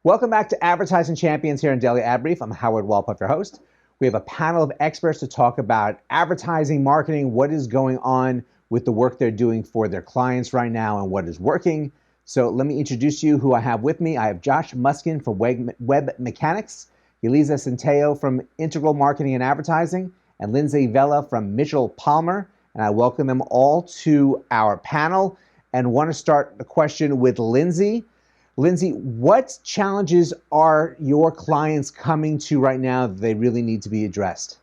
Welcome back to Advertising Champions here in Daily Ad Brief. I'm Howard Walpuff, your host. We have a panel of experts to talk about advertising, marketing, what is going on with the work they're doing for their clients right now and what is working. So let me introduce you who I have with me. I have Josh Muskin from Web Mechanics, Yeliza Centeio from Integral Marketing and Advertising, and Lindsay Vella from Mitchell+Palmer. And I welcome them all to our panel and want to start the question with Lindsay. Lindsay, what challenges are your clients coming to right now that they really need to be addressed?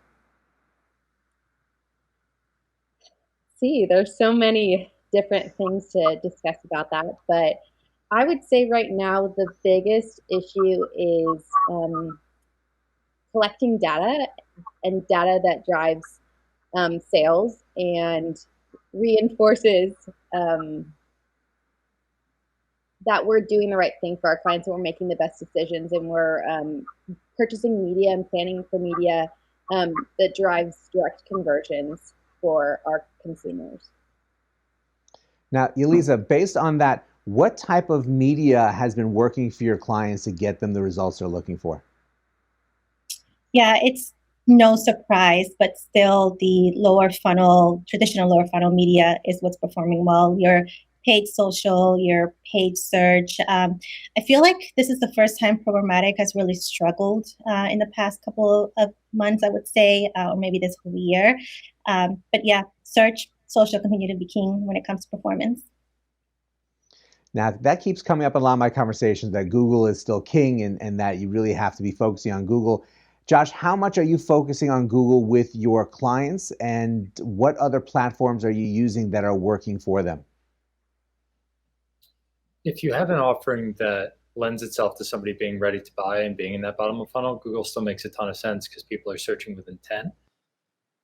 There's so many different things to discuss about that, but I would say right now the biggest issue is collecting data and data that drives sales and reinforces that we're doing the right thing for our clients and we're making the best decisions and we're purchasing media and planning for media that drives direct conversions for our consumers. Now, Yeliza, based on that, what type of media has been working for your clients to get them the results they're looking for? Yeah, it's no surprise, but still the traditional lower funnel media is what's performing well. Your paid social, your paid search. I feel like this is the first time programmatic has really struggled in the past couple of months, I would say, or maybe this whole year. But yeah, search, social continue to be king when it comes to performance. Now, that keeps coming up in a lot of my conversations, that Google is still king and that you really have to be focusing on Google. Josh, how much are you focusing on Google with your clients, and what other platforms are you using that are working for them? If you have an offering that lends itself to somebody being ready to buy and being in that bottom of funnel, Google still makes a ton of sense because people are searching with intent.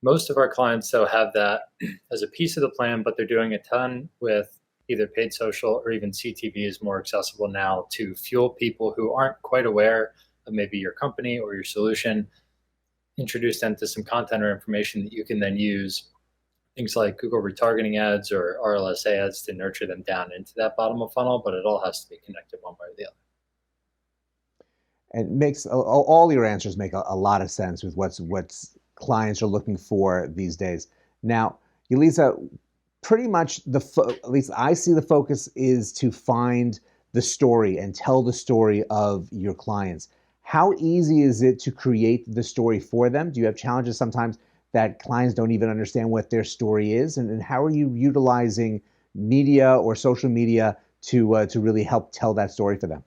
Most of our clients, though, have that as a piece of the plan, but they're doing a ton with either paid social or even CTV is more accessible now to fuel people who aren't quite aware of maybe your company or your solution, introduce them to some content or information that you can then use things like Google retargeting ads or RLSA ads to nurture them down into that bottom of funnel, but it all has to be connected one way or the other. And makes all your answers make a lot of sense with what's clients are looking for these days. Now, Yeliza, pretty much at least I see the focus is to find the story and tell the story of your clients. How easy is it to create the story for them? Do you have challenges sometimes that clients don't even understand what their story is? And how are you utilizing media or social media to really help tell that story for them?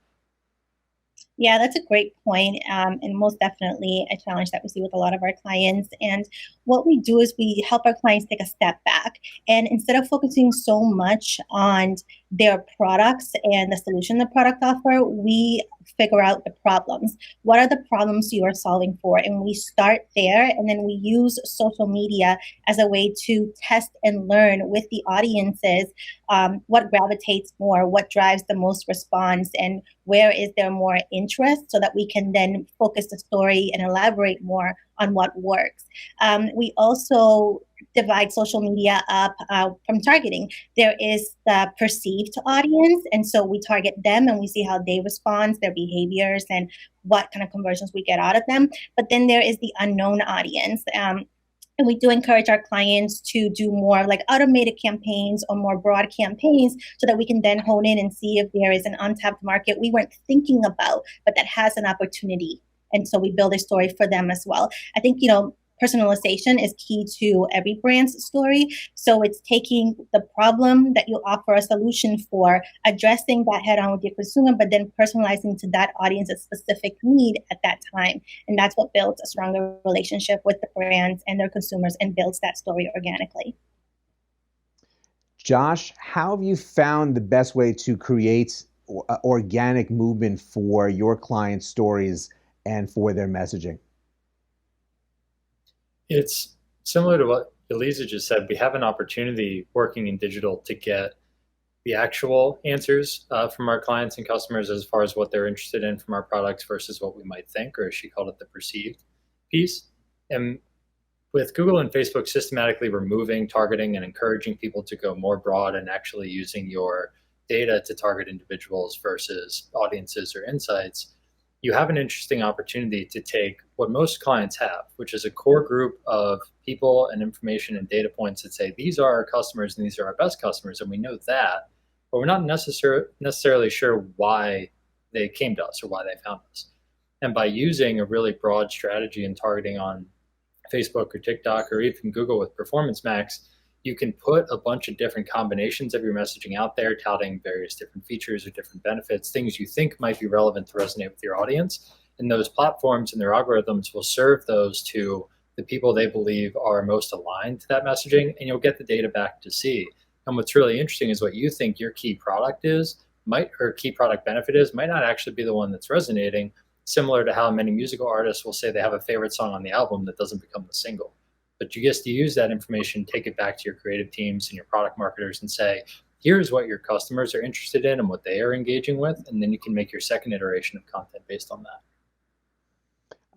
Yeah, that's a great point, and most definitely a challenge that we see with a lot of our clients. And what we do is we help our clients take a step back, and instead of focusing so much on their products and the solution the product offer, we figure out the problems. What are the problems you are solving for? And we start there, and then we use social media as a way to test and learn with the audiences what gravitates more, what drives the most response, and where is there more interest, so that we can then focus the story and elaborate more on what works. We also divide social media up from targeting. There is the perceived audience, and so we target them and we see how they respond, their behaviors, and what kind of conversions we get out of them. But then there is the unknown audience. And we do encourage our clients to do more like automated campaigns or more broad campaigns, so that we can then hone in and see if there is an untapped market we weren't thinking about, but that has an opportunity. And so we build a story for them as well. I think, personalization is key to every brand's story. So it's taking the problem that you offer a solution for, addressing that head on with your consumer, but then personalizing to that audience's specific need at that time. And that's what builds a stronger relationship with the brands and their consumers and builds that story organically. Josh, how have you found the best way to create organic movement for your clients' stories and for their messaging? It's similar to what Yeliza just said. We have an opportunity working in digital to get the actual answers from our clients and customers as far as what they're interested in from our products versus what we might think, or as she called it, the perceived piece. And with Google and Facebook systematically removing targeting and encouraging people to go more broad and actually using your data to target individuals versus audiences or insights, you have an interesting opportunity to take what most clients have, which is a core group of people and information and data points that say, these are our customers and these are our best customers. And we know that, but we're not necessarily sure why they came to us or why they found us. And by using a really broad strategy and targeting on Facebook or TikTok or even Google with Performance Max, you can put a bunch of different combinations of your messaging out there, touting various different features or different benefits, things you think might be relevant to resonate with your audience. And those platforms and their algorithms will serve those to the people they believe are most aligned to that messaging, and you'll get the data back to see. And what's really interesting is what you think your key product is, or key product benefit is, might not actually be the one that's resonating, similar to how many musical artists will say they have a favorite song on the album that doesn't become the single. But you get to use that information, take it back to your creative teams and your product marketers and say, here's what your customers are interested in and what they are engaging with. And then you can make your second iteration of content based on that.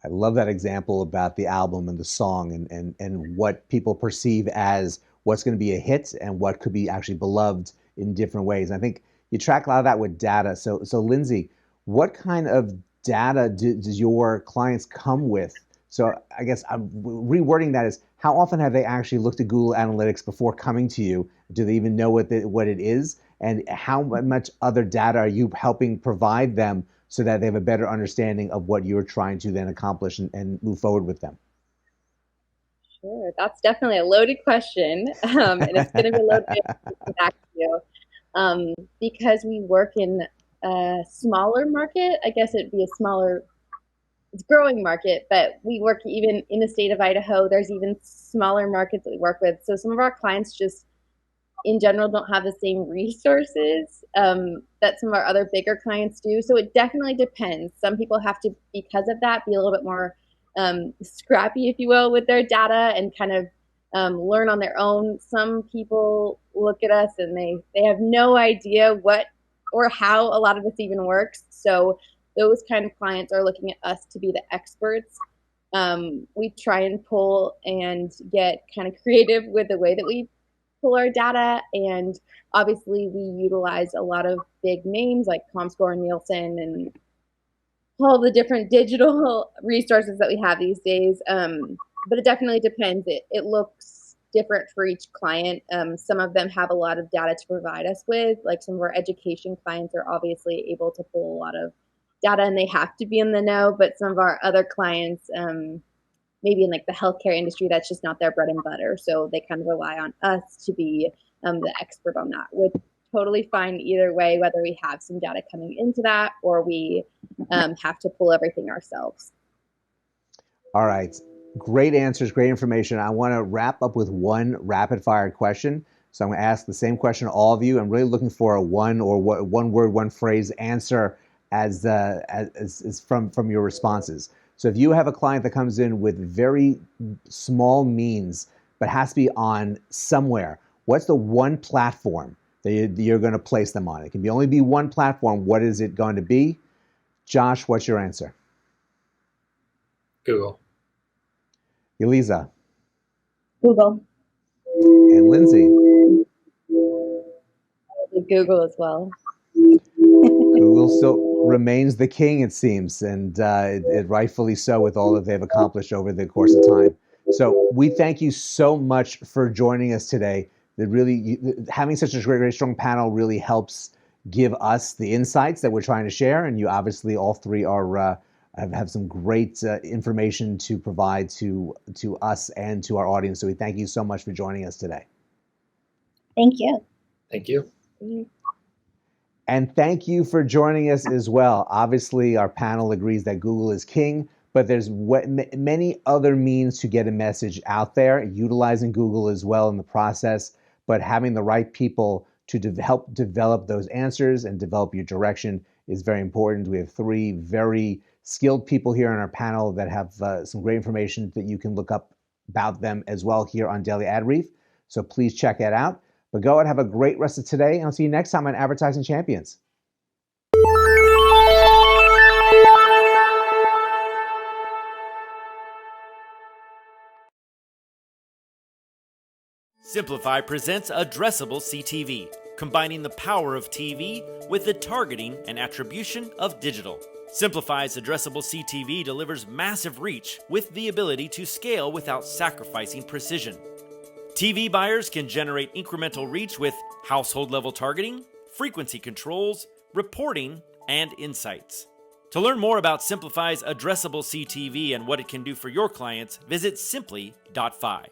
I love that example about the album and the song and what people perceive as what's going to be a hit and what could be actually beloved in different ways. I think you track a lot of that with data. So Lindsay, what kind of data does your clients come with? So I guess I'm rewording that as, how often have they actually looked at Google Analytics before coming to you? Do they even know what it is? And how much other data are you helping provide them so that they have a better understanding of what you're trying to then accomplish and move forward with them? Sure, that's definitely a loaded question, and it's going to be loaded back to you, because we work in a smaller market. I guess it'd be it's growing market, but we work even in the state of Idaho. There's even smaller markets that we work with. So some of our clients just in general don't have the same resources that some of our other bigger clients do. So it definitely depends. Some people have to, because of that, be a little bit more scrappy, if you will, with their data and kind of learn on their own. Some people look at us and they have no idea what or how a lot of this even works. So those kind of clients are looking at us to be the experts. We try and pull and get kind of creative with the way that we pull our data. And obviously we utilize a lot of big names like Comscore and Nielsen and all the different digital resources that we have these days. But it definitely depends. It looks different for each client. Some of them have a lot of data to provide us with. Like some of our education clients are obviously able to pull a lot of data and they have to be in the know, but some of our other clients, maybe in like the healthcare industry, that's just not their bread and butter. So they kind of rely on us to be the expert on that. We're totally fine either way, whether we have some data coming into that or we have to pull everything ourselves. All right. Great answers, great information. I want to wrap up with one rapid fire question. So I'm going to ask the same question to all of you. I'm really looking for a one word, one phrase answer as from your responses. So if you have a client that comes in with very small means, but has to be on somewhere, what's the one platform that you're going to place them on? It can only be one platform. What is it going to be? Josh, what's your answer? Google. Yeliza. Google. And Lindsay. Google as well. Google still remains the king, it seems, and it rightfully so with all that they've accomplished over the course of time. So we thank you so much for joining us today. Having such a great, strong panel really helps give us the insights that we're trying to share, and you obviously all three have some great information to provide to us and to our audience. So we thank you so much for joining us today. Thank you. Thank you. And thank you for joining us as well. Obviously, our panel agrees that Google is king, but there's many other means to get a message out there, utilizing Google as well in the process, but having the right people to help develop those answers and develop your direction is very important. We have three very skilled people here on our panel that have some great information that you can look up about them as well here on Daily Ad Brief. So please check that out. But go and have a great rest of today, and I'll see you next time on Advertising Champions. Simplify presents Addressable CTV, combining the power of TV with the targeting and attribution of digital. Simplify's addressable CTV delivers massive reach with the ability to scale without sacrificing precision. TV buyers can generate incremental reach with household level targeting, frequency controls, reporting, and insights. To learn more about Simplify's addressable CTV and what it can do for your clients, visit simply.fi.